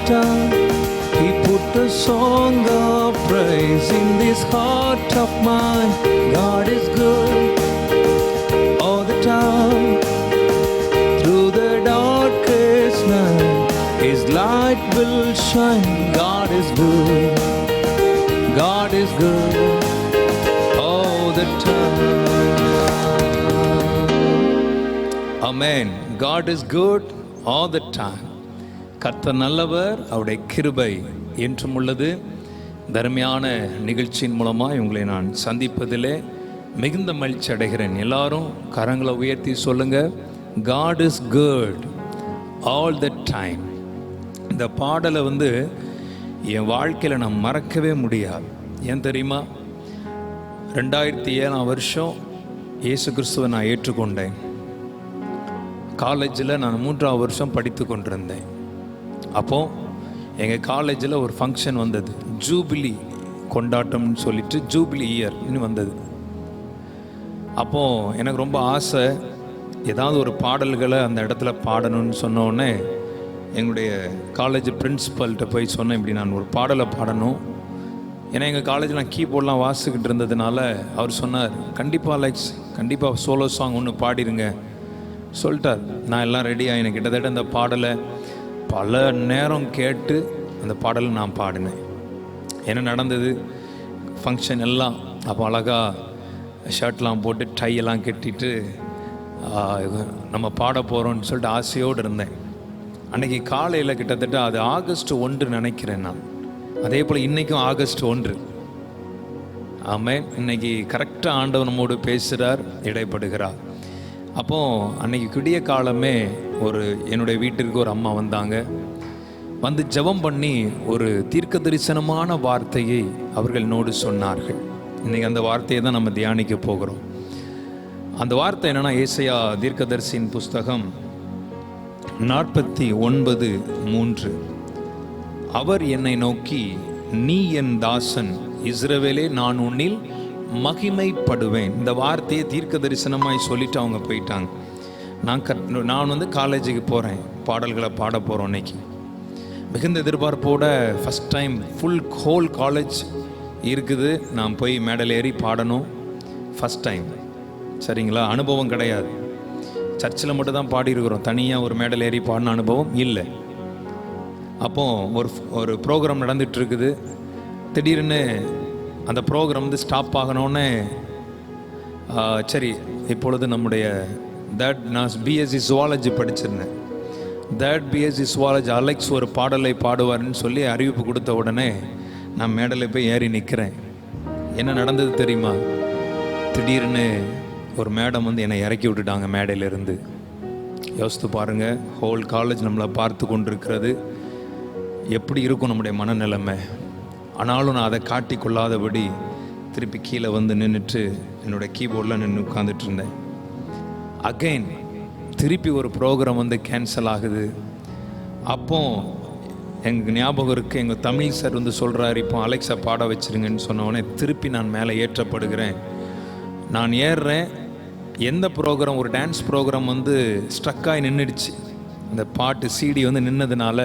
time. He put the song of praise in this heart of mine. God is good all the time. Through the darkest night, His light will shine. God is good. God is good all the time. Amen. God is good all the time. கர்த்தர் நல்லவர், அவருடைய கிருபை என்றும் உள்ளது. தர்மையான நிகழ்ச்சியின் மூலமாக உங்களை நான் சந்திப்பதிலே மிகுந்த மகிழ்ச்சி அடைகிறேன். எல்லாரும் கரங்களை உயர்த்தி சொல்லுங்க, God is good all the time. இந்த பாடலை என் வாழ்க்கையில் நான் மறக்கவே முடியாது. ஏன் தெரியுமா? 2007 வருஷம் இயேசு கிறிஸ்துவை நான் ஏற்றுக்கொண்டேன். காலேஜில் நான் 3ஆவது வருஷம் படித்து கொண்டிருந்தேன். அப்போது எங்கள் காலேஜில் ஒரு ஃபங்க்ஷன் வந்தது, ஜூபிலி கொண்டாட்டம்னு சொல்லிட்டு ஜூபிலி இயர்னு வந்தது. அப்போது எனக்கு ரொம்ப ஆசை, ஏதாவது ஒரு பாடல்களை அந்த இடத்துல பாடணும்னு சொன்னோடனே எங்களுடைய காலேஜ் பிரின்ஸிபல்கிட்ட போய் சொன்னேன், இப்படி நான் ஒரு பாடலை பாடணும். ஏன்னா எங்கள் காலேஜில் நான் கீபோர்ட்லாம் வாசிக்கிட்டு இருந்ததுனால அவர் சொன்னார், கண்டிப்பாக அலெக்ஸ், கண்டிப்பாக சோலோ சாங் ஒன்று பாடிடுங்க சொல்லிட்டார். நான் எல்லாம் ரெடியாக எனக்கு கிட்டத்தட்ட அந்த பாடலை பல நேரம் கேட்டு அந்த பாடலை நான் பாடினேன். என்ன நடந்தது, ஃபங்க்ஷன் எல்லாம் அப்போ அழகாக ஷர்ட்லாம் போட்டு டையெல்லாம் கட்டிட்டு நம்ம பாட போகிறோன்னு சொல்லிட்டு ஆசையோடு இருந்தேன். அன்றைக்கி காலையில் கிட்டத்தட்ட அது ஆகஸ்ட் 1 நினைக்கிறேன் நான். அதே போல் இன்றைக்கும் ஆகஸ்ட் 1. ஆமென். இன்னைக்கு கரெக்டாக ஆண்டவர் நம்மோடு பேசுகிறார், இடைப்படுகிறார். அப்போது அன்னைக்கு விடிய காலமே என்னுடைய வீட்டிற்கு ஒரு அம்மா வந்து ஜெபம் பண்ணி ஒரு தீர்க்க தரிசனமான வார்த்தையை அவர்கள் என்னோடு சொன்னார்கள். இன்றைக்கி அந்த வார்த்தையை தான் நம்ம தியானிக்க போகிறோம். அந்த வார்த்தை என்னென்னா, ஏசாயா தீர்க்கதரிசியின் புஸ்தகம் 49:3. அவர் என்னை நோக்கி, நீ என் தாசன் இஸ்ரவேலே, நான் உன்னில் மகிமைப்படுவேன். இந்த வார்த்தையை தீர்க்க தரிசனமாய் சொல்லிட்டு அவங்க போயிட்டாங்க. நான் காலேஜுக்கு போகிறேன், பாடல்களை பாட போகிறோம். இன்னைக்கு மிகுந்த எதிர்பார்ப்போட ஃபஸ்ட் டைம் ஹோல் காலேஜ் இருக்குது, நான் போய் மேடல் ஏறி பாடணும். ஃபஸ்ட் டைம், சரிங்களா? அனுபவம் கிடையாது. சர்ச்சில் மட்டும் தான் பாடியிருக்கிறோம், தனியாக ஒரு மேடல் ஏறி பாடின அனுபவம் இல்லை. அப்போது ஒரு ப்ரோக்ராம் நடந்துகிட்ருக்குது. திடீர்னு அந்த ப்ரோக்ராம் ஸ்டாப் ஆகணுன்னே, சரி இப்பொழுது நம்முடைய நான் பிஎஸ்சி ஜுவாலஜி படிச்சிருந்தேன். பிஎஸ்சி ஜுவாலஜி அலெக்ஸ் ஒரு பாடலை பாடுவார்னு சொல்லி அறிவிப்பு கொடுத்த உடனே நான் மேடலில் போய் ஏறி நிற்கிறேன். என்ன நடந்தது தெரியுமா? திடீர்னு ஒரு மேடம் என்னை இறக்கி விட்டுட்டாங்க மேடையிலிருந்து. யோசித்து பாருங்கள், ஹோல் காலேஜ் நம்மளை பார்த்து கொண்டிருக்கிறது. எப்படி இருக்கும் நம்முடைய மனநிலைமை? ஆனாலும் நான் அதை காட்டி கொள்ளாதபடி திருப்பி கீழே நின்றுட்டு என்னோடய கீபோர்டில் நின்று உட்காந்துட்டு இருந்தேன். அகைன் திருப்பி ஒரு ப்ரோக்ராம் கேன்சல் ஆகுது. அப்போ எங்கள் ஞாபகம் இருக்குது, எங்கள் தமிழ் சார் சொல்கிறாரு, இப்போ அலெக்ஸை பாட வச்சுருங்கன்னு சொன்னோடனே திருப்பி நான் மேலே ஏற்றப்படுகிறேன். நான் ஏறுறேன். எந்த ப்ரோக்ராம், ஒரு டான்ஸ் ப்ரோக்ராம் ஸ்ட்ரக்காகி நின்றுடுச்சு. அந்த பாட்டு சிடி நின்னதுனால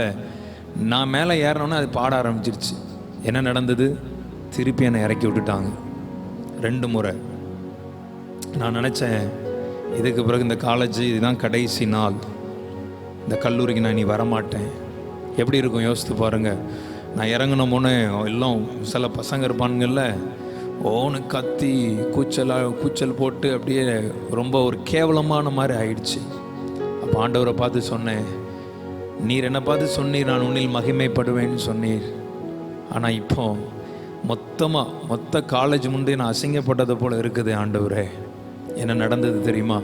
நான் மேலே ஏறினோன்னே அது பாட ஆரம்பிச்சிருச்சு. என்ன நடந்தது? திருப்பி என்னை இறக்கி விட்டுட்டாங்க 2 முறை. நான் நினச்சேன், இதுக்கு பிறகு இந்த காலேஜ் இதுதான் கடைசி நாள், இந்த கல்லூரிக்கு நான் இனி வரமாட்டேன். எப்படி இருக்கும் யோசித்து பாருங்கள். நான் இறங்கினோன்னே எல்லாம் சில பசங்க இருப்பானுங்கள்ல, ஓனு கத்தி கூச்சல் போட்டு அப்படியே ரொம்ப ஒரு கேவலமான மாதிரி ஆயிடுச்சு. அப்போ ஆண்டவரை பார்த்து சொன்னேன், நீர் என்னை பார்த்து சொன்னீர், நான் உன்னில் மகிமைப்படுவேன்னு சொன்னீர். ஆனால் இப்போ மொத்த காலேஜ் முன்னே நான் அசிங்கப்பட்டதை போல் இருக்குது ஆண்டவரே. என்ன நடந்தது தெரியுமா?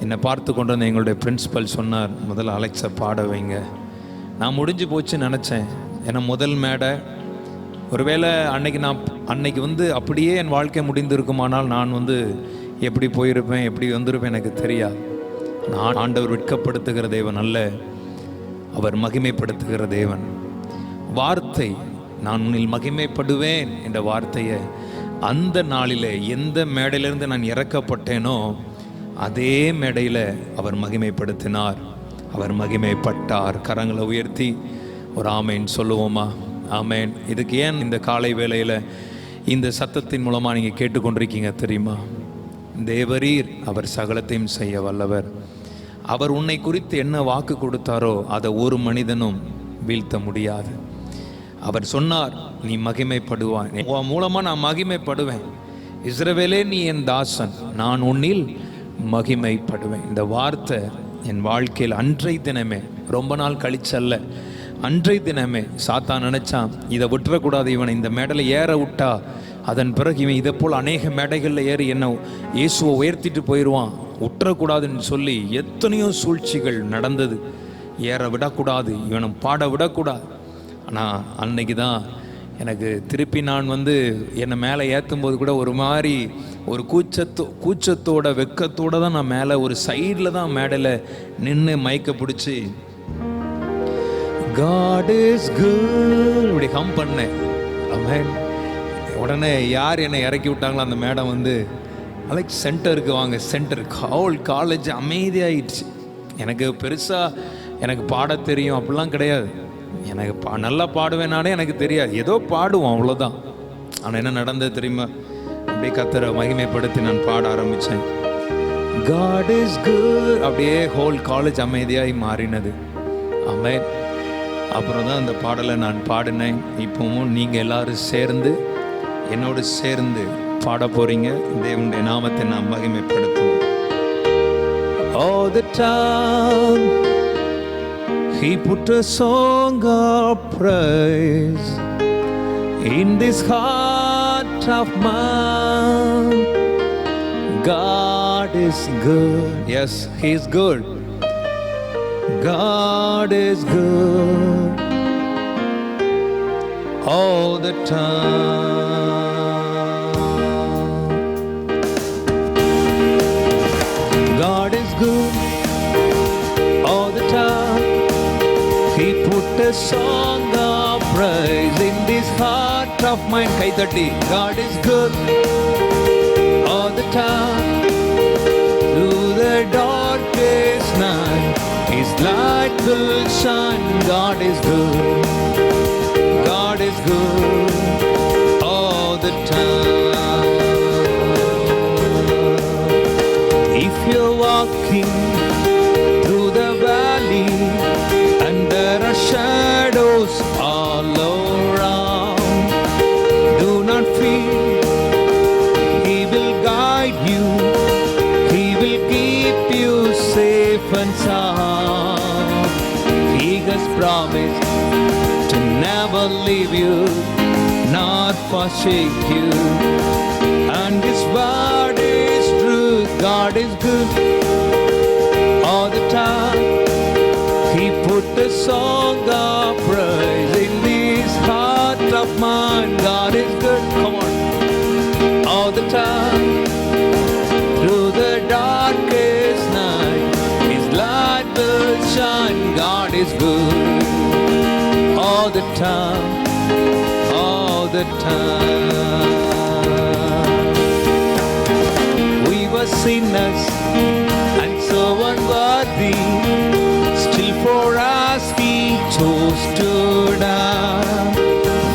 என்னை பார்த்து கொண்டு வந்த எங்களுடைய பிரின்ஸிபல் சொன்னார், முதல்ல அலெக்ஸை பாட வைங்க. நான் முடிஞ்சு போச்சுன்னு நினச்சேன். ஏன்னா முதல் மேடை, ஒருவேளை அன்னைக்கு அப்படியே என் வாழ்க்கை முடிந்திருக்குமானால் நான் எப்படி போயிருப்பேன், எப்படி வந்திருப்பேன் எனக்கு தெரியாது. நான் ஆண்டவர் வெட்கப்படுத்துகிற தேவன் அல்ல, அவர் மகிமைப்படுத்துகிற தேவன். வார்த்தை, நான் உன்னில் மகிமைப்படுவேன் என்ற வார்த்தையை அந்த நாளில் எந்த மேடையிலிருந்து நான் இறக்கப்பட்டேனோ அதே மேடையில் அவர் மகிமைப்படுத்தினார், அவர் மகிமைப்பட்டார். கரங்களை உயர்த்தி ஒரு ஆமேன் சொல்லுவோமா? ஆமேன். இதுக்கு ஏன் இந்த காலை வேளையில் இந்த சத்தத்தின் மூலமாக நீங்கள் கேட்டுக்கொண்டிருக்கீங்க தெரியுமா? தேவரீர் அவர் சகலத்தையும் செய்ய வல்லவர். அவர் உன்னை குறித்து என்ன வாக்கு கொடுத்தாரோ அதை ஒரு மனிதனும் வீழ்த்த முடியாது. அவர் சொன்னார், நீ மகிமைப்படுவாய், உன் மூலமாக நான் மகிமைப்படுவேன். இஸ்ரவேலே நீ என் தாசன், நான் உன்னில் மகிமைப்படுவேன். இந்த வார்த்தை என் வாழ்க்கையில் அன்றை தினமே, ரொம்ப நாள் கழிச்சல்ல, அன்றை தினமே சாத்தான் நினைச்சான் இதை விட்டுறக்கூடாது, இவனை இந்த மேடலை ஏற விட்டா அதன் பிறகு இவன் இதை போல் அநேக மேடைகளில் ஏறி என்ன இயேசுவை உயர்த்திட்டு போயிடுவான், விட்டுறக்கூடாதுன்னு சொல்லி எத்தனையோ சூழ்ச்சிகள் நடந்தது. ஏற விடக்கூடாது, இவனை பாட விடக்கூடாது. ஆனால் அன்னைக்கு தான் எனக்கு திருப்பி நான் என்னை மேலே ஏற்றும் போது கூட ஒரு மாதிரி ஒரு கூச்சத்தோட வெக்கத்தோடு தான் நான் மேலே ஒரு சைடில் தான் மேடையில் நின்று மயக்க பிடிச்சி God is good இப்படி கம் பண்ணேன். ஆமென். உடனே யார் என்னை இறக்கி விட்டாங்களோ அந்த மேடம் அலைக் சென்டருக்கு வாங்க, சென்டருக்கு. ஹோல் காலேஜ் அமைதியாயிடுச்சு. எனக்கு பெருசாக எனக்கு பாட தெரியும் அப்படிலாம் கிடையாது. எனக்கு நல்லா பாடுவேனானே எனக்கு தெரியாது, ஏதோ பாடுவோம் அவ்வளோதான். ஆனால் என்ன நடந்தது தெரியுமா? அப்படியே கர்த்தரை மகிமைப்படுத்தி நான் பாட ஆரம்பித்தேன். God is good அப்படியே ஹோல் காலேஜ் அமைதியாகி மாறினது. ஆமென். அப்புறம் தான் அந்த பாடலை நான் பாடினேன். இப்போவும் நீங்கள் எல்லாரும் சேர்ந்து என்னோடு சேர்ந்து பாட போறீங்க. தேவனுடைய நாமத்தை நாம் மகிமைப்படுத்துவோம். All the time He put a song of praise in this heart of mine. God is good. Yes, He is good. God is good all the time. God is good all the time. He put a song of praise in this heart of mine. Kai thatti. God is good all the time. Through the darkest night His light will shine. God is good. God is good all the time. If you're walking through the valley and there are shadows all around, do not fear. He will guide you. He will keep you safe and sound. He has promised to never leave you, not forsake you. And His word is true. God is good all the time. He put a song of praise in this heart of mine. God is good. Come on. All the time. Through the darkest night His light will shine. God is good all the time, all the time. We were sinners and so unworthy, still for us He chose to die.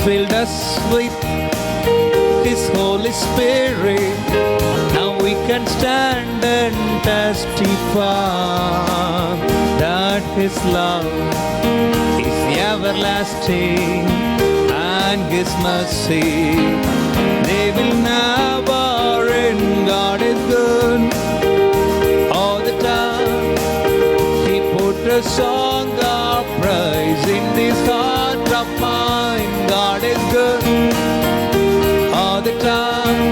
Filled us with His Holy Spirit. Now we can stand and testify that His love is everlasting and His mercy they will never end. God is good all the time. He put a song of praise in this heart of mine. God is good all the time.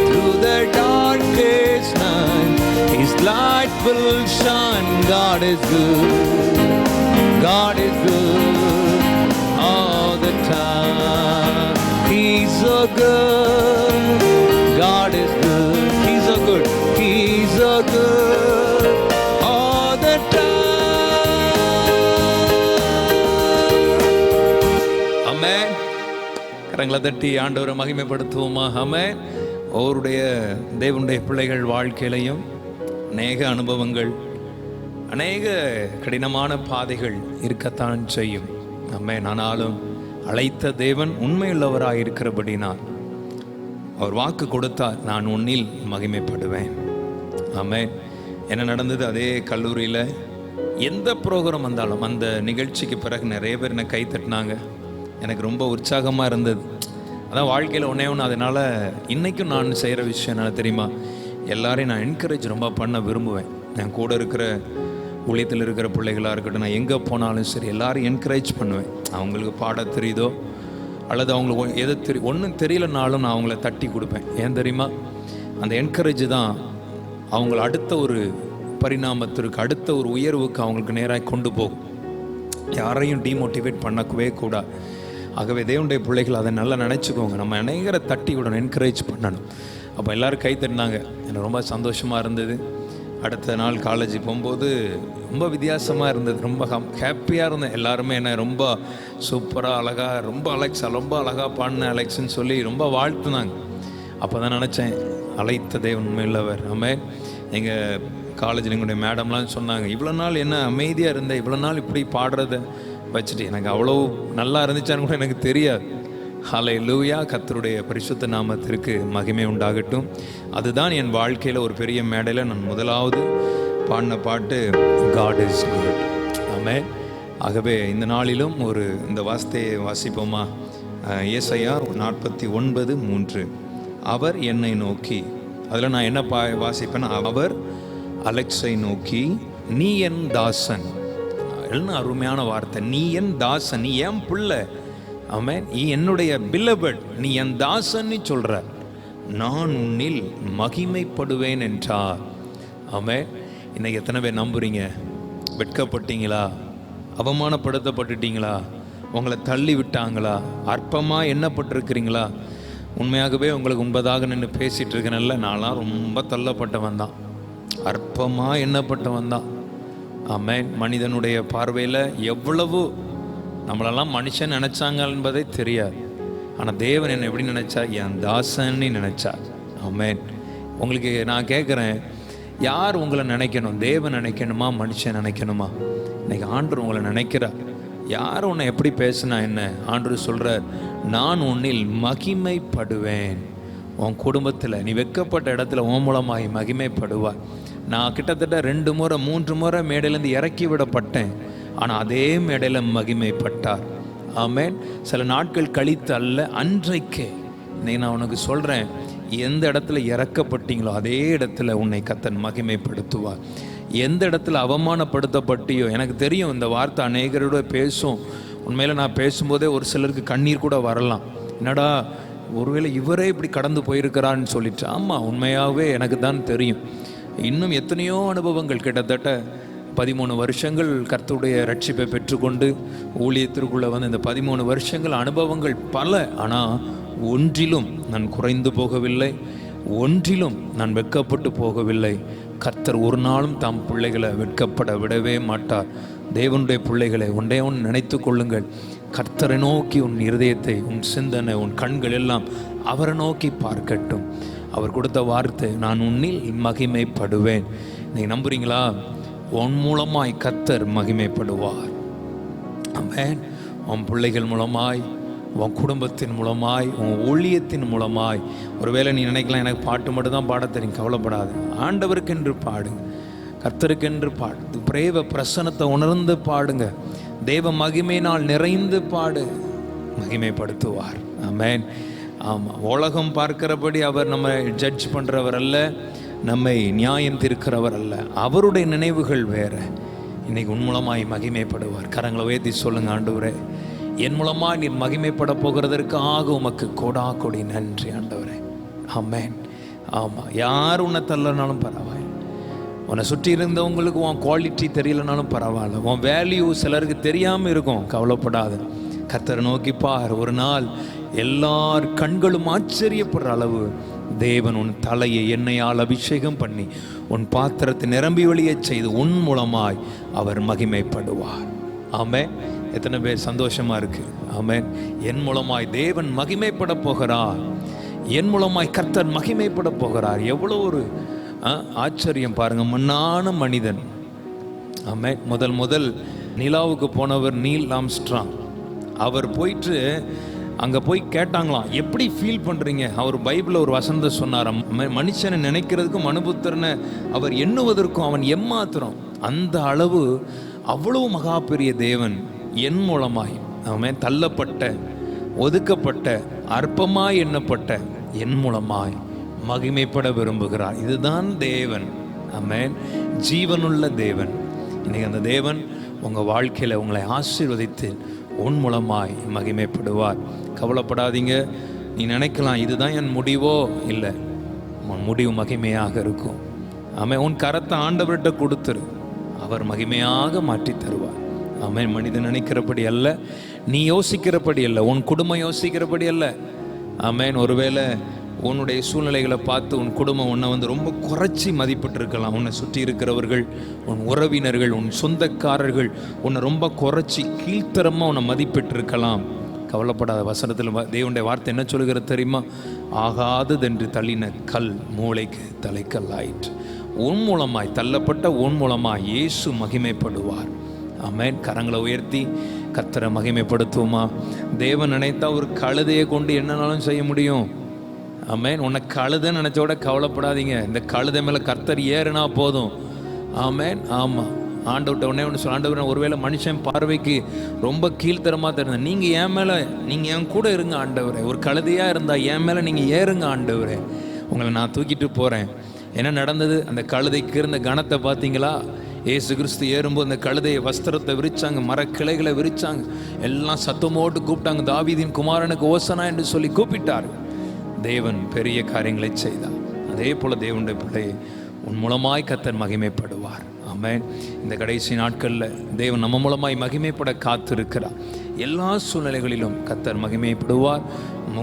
Through the darkest night His light will shine. God is good. God is good all the time. He's so good. God is good. He's so good. He's so good all the time. Amen. கரங்களை தட்டி ஆண்டவரை மகிமைப்படுத்துவோமா? ஆமென். அவருடைய தேவனுடைய பிள்ளைகள் வாழ்க்கையிலையும் அநேக அனுபவங்கள், அநேக கடினமான பாதைகள் இருக்கத்தான் செய்யும். ஆமென். ஆனாலும் அழைத்த தேவன் உண்மையுள்ளவராக இருக்கிறபடினால் அவர் வாக்கு கொடுத்தார், நான் உன்னில் மகிமைப்படுவேன். ஆமென். என்ன நடந்தது? அதே கல்லூரியில் எந்த ப்ரோக்ராம் வந்தாலும் அந்த நிகழ்ச்சிக்கு பிறகு நிறைய பேர் என்னை கை தட்டினாங்க. எனக்கு ரொம்ப உற்சாகமாக இருந்தது. அதான் வாழ்க்கையில் ஒன்றே ஒன்று. அதனால் இன்றைக்கும் நான் செய்கிற விஷயம் என்ன தெரியுமா? எல்லாரையும் நான் என்கரேஜ் ரொம்ப பண்ண விரும்புவேன். என் கூட இருக்கிற ஊழியத்தில் இருக்கிற பிள்ளைகளாக இருக்கட்டும், நான் எங்கே போனாலும் சரி எல்லாரையும் என்கரேஜ் பண்ணுவேன். அவங்களுக்கு பாட தெரியுதோ அல்லது அவங்களுக்கு எதை ஒன்றும் தெரியலனாலும் நான் அவங்கள தட்டி கொடுப்பேன். ஏன் தெரியுமா? அந்த என்கரேஜ் தான் அவங்கள அடுத்த ஒரு பரிணாமத்திற்கு, அடுத்த ஒரு உயர்வுக்கு அவங்களுக்கு நேராக கொண்டு போகும். யாரையும் டிமோட்டிவேட் பண்ணவே கூடாது. ஆகவே தேவனுடைய பிள்ளைகள் அதை நல்லா நினச்சிக்கோங்க. நம்ம அநேகரை தட்டி விடணும், என்கரேஜ் பண்ணணும். அப்போ எல்லோரும் கை தட்டினாங்க. எனக்கு ரொம்ப சந்தோஷமாக இருந்தது. அடுத்த நாள் காலேஜ் போகும்போது ரொம்ப வித்தியாசமாக இருந்தது. ரொம்ப ஹாப்பியாக இருந்தேன். எல்லாருமே என்ன ரொம்ப சூப்பராக அழகாக, ரொம்ப அழகாக பாடின அலெக்ஸ்ன்னு சொல்லி ரொம்ப வாழ்த்துனாங்க. அப்போ தான் நினச்சேன், அழைத்த தேவன் உண்மையுள்ளவர். ஆமென். எங்கள் காலேஜில் எங்களுடைய மேடம்லாம் சொன்னாங்க, இவ்வளோ நாள் என்ன அமைதியாக இருந்தேன், இவ்வளோ நாள் இப்படி பாடுறத வச்சுட்டு. எனக்கு அவ்வளோ நல்லா இருந்துச்சான்னு கூட எனக்கு தெரியாது. ஹல்லேலூயா. கர்த்தருடைய பரிசுத்த நாமத்திற்கு மகிமை உண்டாகட்டும். அதுதான் என் வாழ்க்கையில் ஒரு பெரிய மேடையில் நான் முதலாவது பாடின பாட்டு காட் இஸ் குட். ஆமென். ஆகவே இந்த நாளிலும் இந்த வார்த்தையை வாசிப்போமா? ஏசாயா 49:3. அவர் என்னை நோக்கி, அதில் நான் என்ன வாசிப்பேன்னா, அவர் அலெக்ஸை நோக்கி, நீ என் தாசன். என்ன அருமையான வார்த்தை! நீ என் தாசன், நீ என் பிள்ளை. ஆமென். நீ என்னுடைய பிலவட், நீ என் தாசன்னு சொல்ற. நான் உன்னில் மகிமைப்படுவேன் என்றார். ஆமென். இன்னைக்கு எத்தனை பேர் நம்புறீங்க? வெட்கப்பட்டீங்களா? அவமானப்படுத்தப்பட்டுட்டீங்களா? உங்களை தள்ளி விட்டாங்களா? அற்பமாக எண்ணப்பட்டிருக்கிறீங்களா? உண்மையாகவே உங்களுக்கு முன்பதாக நின்று பேசிகிட்டு இருக்கேன்ல, நான்லாம் ரொம்ப தள்ளப்பட்டவன் தான், அற்பமாக எண்ணப்பட்டவன் தான். ஆமென். மனிதனுடைய பார்வையில் எவ்வளவு நம்மளெல்லாம் மனுஷன் நினச்சாங்க என்பதே தெரியாது. ஆனால் தேவன் என்னை எப்படி நினச்சா? என் தாசன்னு நினச்சார். ஆமென். உங்களுக்கு நான் கேட்குறேன், யார் உங்களை நினைக்கணும்? தேவன் நினைக்கணுமா, மனுஷன் நினைக்கணுமா? இன்னைக்கு ஆண்டவர் உங்களை நினைக்கிறார். யார் உன்னை எப்படி பேசுனா என்ன? ஆண்டவர் சொல்கிறார், நான் உன்னில் மகிமைப்படுவேன். உன் குடும்பத்தில் நீ வெட்கப்பட்ட இடத்துல உன் மூலமாய் மகிமைப்படுவார். நான் கிட்டத்தட்ட 2 முறை 3 முறை மேடையிலேருந்து இறக்கி விடப்பட்டேன். ஆனால் அதே மேடையில் மகிமைப்பட்டார். ஆமென். சில நாட்கள் கழித்து அல்ல, அன்றைக்கே. இன்னைக்கு நான் உனக்கு சொல்கிறேன், எந்த இடத்துல இறக்கப்பட்டீங்களோ அதே இடத்துல உன்னை கர்த்தர் மகிமைப்படுத்துவார். எந்த இடத்துல அவமானப்படுத்தப்பட்டியோ, எனக்கு தெரியும் இந்த வார்த்தை அநேகரோட பேசும். உண்மையில் நான் பேசும்போதே ஒரு சிலருக்கு கண்ணீர் கூட வரலாம். என்னடா, ஒருவேளை இவரே இப்படி கடந்து போயிருக்கிறான்னு சொல்லிட்டு. ஆமாம், உண்மையாகவே எனக்கு தான் தெரியும். இன்னும் எத்தனையோ அனுபவங்கள், கிட்டத்தட்ட 13 வருஷங்கள் கர்த்தருடைய ரட்சிப்பை பெற்றுக்கொண்டு ஊழியத்திற்குள்ளே வந்து இந்த 13 வருஷங்கள் அனுபவங்கள் பல. ஆனால் ஒன்றிலும் நான் குறைந்து போகவில்லை, ஒன்றிலும் நான் வெட்கப்பட்டு போகவில்லை. கர்த்தர் ஒரு நாளும் தாம் பிள்ளைகளை வெட்கப்பட விடவே மாட்டார். தேவனுடைய பிள்ளைகளை ஒன்றே ஒன்று நினைத்து கொள்ளுங்கள். கர்த்தரை நோக்கி உன் இருதயத்தை, உன் சிந்தனை, உன் கண்கள் எல்லாம் அவரை நோக்கி பார்க்கட்டும். அவர் கொடுத்த வார்த்தை, நான் உன்னில் மகிமைப்படுவேன். நீங்கள் நம்புறீங்களா? உன் மூலமாய் கர்த்தர் மகிமைப்படுவார். ஆமென். உன் பிள்ளைகள் மூலமாய், உன் குடும்பத்தின் மூலமாய், உன் ஊழியத்தின் மூலமாய். ஒருவேளை நீ நினைக்கலாம், எனக்கு பாட்டு மட்டும் தான் பாட தெரியும். கவலைப்படாது. ஆண்டவருக்கென்று பாடு, கர்த்தருக்கென்று பாடு. பிரேவ பிரசன்னத்தை உணர்ந்து பாடுங்க. தேவ மகிமையினால் நிறைந்து பாடு, மகிமைப்படுத்துவார். ஆமென். ஆமாம். உலகம் பார்க்கிறபடி அவர் நம்ம ஜட்ஜ் பண்ணுறவர் அல்ல, நம்மை நியாயம் தீர்க்கிறவர் அல்ல. அவருடைய நினைவுகள் வேற. இன்னைக்கு உன் மூலமாய் மகிமைப்படுவார். கரங்களை உயர்த்தி சொல்லுங்க, ஆண்டவரே, என் மூலமாக நீர் மகிமைப்பட போகிறதற்காக உமக்கு கோடா கோடி நன்றி ஆண்டவரே. ஆமென். ஆமாம். யார் உன்னை தள்ளனாலும் பரவாயில்லை, உன்னை சுற்றி இருந்தவங்களுக்கு உன் குவாலிட்டி தெரியலனாலும் பரவாயில்ல, உன் வேல்யூ சிலருக்கு தெரியாமல் இருக்கும். கவலைப்படாத. கர்த்தரை நோக்கி பார். ஒரு நாள் எல்லார் கண்களும் ஆச்சரியப்படுற அளவு தேவன் உன் தலையை எண்ணெயால் அபிஷேகம் பண்ணி உன் பாத்திரத்தை நிரம்பி வழிய செய்து உன் மூலமாய் அவர் மகிமைப்படுவார். ஆமென். எத்தனை பேர் சந்தோஷமா இருக்கு? ஆமென். என் மூலமாய் தேவன் மகிமைப்பட போகிறார். என் மூலமாய் கர்த்தர் மகிமைப்பட போகிறார். எவ்வளோ ஒரு ஆச்சரியம் பாருங்க. மண்ணான மனிதன். ஆமென். முதல் நிலாவுக்கு போனவர் நீல் ஆம்ஸ்ட்ராங். அவர் போயிட்டு அங்கே போய் கேட்டாங்களாம், எப்படி ஃபீல் பண்ணுறீங்க? அவர் பைபிளில் ஒரு வசனத்தை சொன்னாராம், மனுஷனை நினைக்கிறதுக்கும் மனுபுத்திரனை அவர் எண்ணுவதற்கும் அவன் எம்மாத்திரம். அந்த அளவு அவ்வளவு மகா பெரிய தேவன் என் மூலமாய் அவன் தள்ளப்பட்ட, ஒதுக்கப்பட்ட, அற்பமாய் எண்ணப்பட்ட என் மூலமாய் மகிமைப்பட விரும்புகிறார். இதுதான் தேவன். ஆமென். ஜீவனுள்ள தேவன். இன்னைக்கு அந்த தேவன் உங்கள் வாழ்க்கையில் உங்களை ஆசீர்வதித்து உன் மூலமாய் மகிமைப்படுவார். கவலைப்படாதீங்க. நீ நினைக்கலாம் இதுதான் என் முடிவோ, இல்லை, உன் முடிவு மகிமையாக இருக்கும். ஆமென். உன் கரத்தை ஆண்டவர்கிட்ட கொடுத்துரு, அவர் மகிமையாக மாற்றி தருவார். ஆமென். மனிதன் நினைக்கிறபடி அல்ல, நீ யோசிக்கிறபடி அல்ல, உன் குடும்பம் யோசிக்கிறபடி அல்ல. ஆமென். ஒருவேளை உன்னுடைய சூழ்நிலைகளை பார்த்து உன் குடும்பம் உன்னை ரொம்ப குறைச்சி மதிப்பிட்டு இருக்கலாம். உன்னை சுற்றி இருக்கிறவர்கள், உன் உறவினர்கள், உன் சொந்தக்காரர்கள் உன்னை ரொம்ப குறைச்சி கீழ்த்தரமாக உன்னை மதிப்பிட்டு இருக்கலாம். கவலைப்படாத. வசனத்தில் தேவனுடைய வார்த்தை என்ன சொல்கிறது தெரியுமா? ஆகாததென்று தள்ளின கல் மூளைக்கு தலைக்கல் ஆயிற்று. உன் மூலமாய் தள்ளப்பட்ட உன் மூலமாய் இயேசு மகிமைப்படுவார். ஆமென். கரங்களை உயர்த்தி கர்த்தரை மகிமைப்படுத்துவோமா? தேவன் நினைத்தா ஒரு கழுதையை கொண்டு என்னன்னாலும் செய்ய முடியும். ஆமென். உன்னை கழுதைன்னு நினச்சோட கவலைப்படாதீங்க. இந்த கழுதை மேலே கர்த்தர் ஏறுனா போதும். ஆமென். ஆமாம். ஆண்டவர்கிட்ட உடனே ஒன்று சொல்ல, ஆண்டவர் ஒருவேளை மனுஷன் பார்வைக்கு ரொம்ப கீழ்த்தரமாக தெரிஞ்ச, நீங்கள் என் மேலே, நீங்கள் என் கூட இருங்க ஆண்டவரே. ஒரு கழுதையாக இருந்தால் என் மேலே நீங்கள் ஏறுங்க ஆண்டவரே, உங்களை நான் தூக்கிட்டு போகிறேன். என்ன நடந்தது? அந்த கழுதைக்கு இருந்த கணத்தை பார்த்தீங்களா? இயேசு கிறிஸ்து ஏறும்போது அந்த கழுதையை வஸ்திரத்தை விரிச்சாங்க, மரக்கிளைகளை விரிச்சாங்க, எல்லாம் சத்தமோட்டு கூப்பிட்டாங்க, தாவீதின் குமாரனுக்கு ஓசனா என்று சொல்லி கூப்பிட்டார். தேவன் பெரிய காரியங்களை செய்தார். அதே போல தேவனுடைய பிள்ளையை உன் மூலமாய் கர்த்தர் மகிமைப்படுவார். ஆமென். இந்த கடைசி நாட்களில் தேவன் நம்ம மூலமாய் மகிமைப்பட காத்திருக்கிறார். எல்லா சூழ்நிலைகளிலும் கர்த்தர் மகிமைப்படுவார்,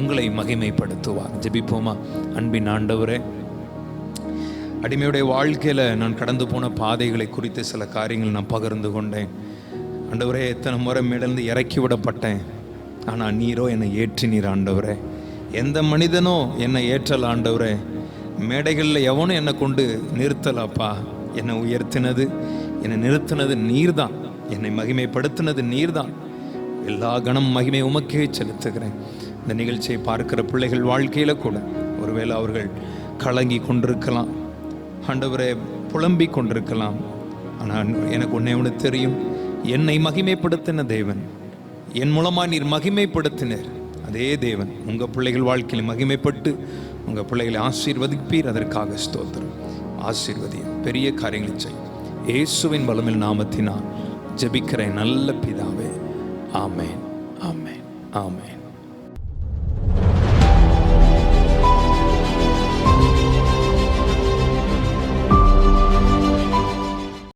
உங்களை மகிமைப்படுத்துவார். ஜெபிப்போமா? அன்பின் ஆண்டவரே, அடிமையுடைய வாழ்க்கையில் நான் கடந்து போன பாதைகளை குறித்து சில காரியங்கள் நான் பகிர்ந்து கொண்டேன். ஆண்டவரே, எத்தனை முறை மேலிருந்து இறக்கி விடப்பட்டேன், ஆனால் நீரோ என்னை ஏற்றினீர் ஆண்டவரே. எந்த மனிதனோ என்னை ஏற்றல் ஆண்டவரே, மேடைகளில் எவனும் என்னை கொண்டு நிறுத்தலாப்பா. என்னை உயர்த்தினது, என்னை நிறுத்தினது நீர்தான், என்னை மகிமைப்படுத்தினது நீர்தான். எல்லா கணம் மகிமை உமக்கே செலுத்துகிறேன். இந்த நிகழ்ச்சியை பார்க்கிற பிள்ளைகள் வாழ்க்கையில் கூட ஒருவேளை அவர்கள் கலங்கி கொண்டிருக்கலாம் ஆண்டவரே, புலம்பி கொண்டிருக்கலாம். ஆனால் எனக்கு ஒன்று தெரியும், என்னை மகிமைப்படுத்தின தேவன், என் மூலமாக நீர் மகிமைப்படுத்தினர். அதே தேவன் உங்கள் பிள்ளைகள் வாழ்க்கையில் மகிமைப்பட்டு உங்கள் பிள்ளைகளை ஆசீர்வதிப்பீர். அதற்காக ஸ்தோத்திரம். ஆசீர்வதியும், பெரிய காரியங்களை செய்யும். இயேசுவின் பலமில் நாமத்தினால் ஜெபிக்கிறேன் நல்ல பிதாவே. ஆமேன், ஆமேன், ஆமேன்.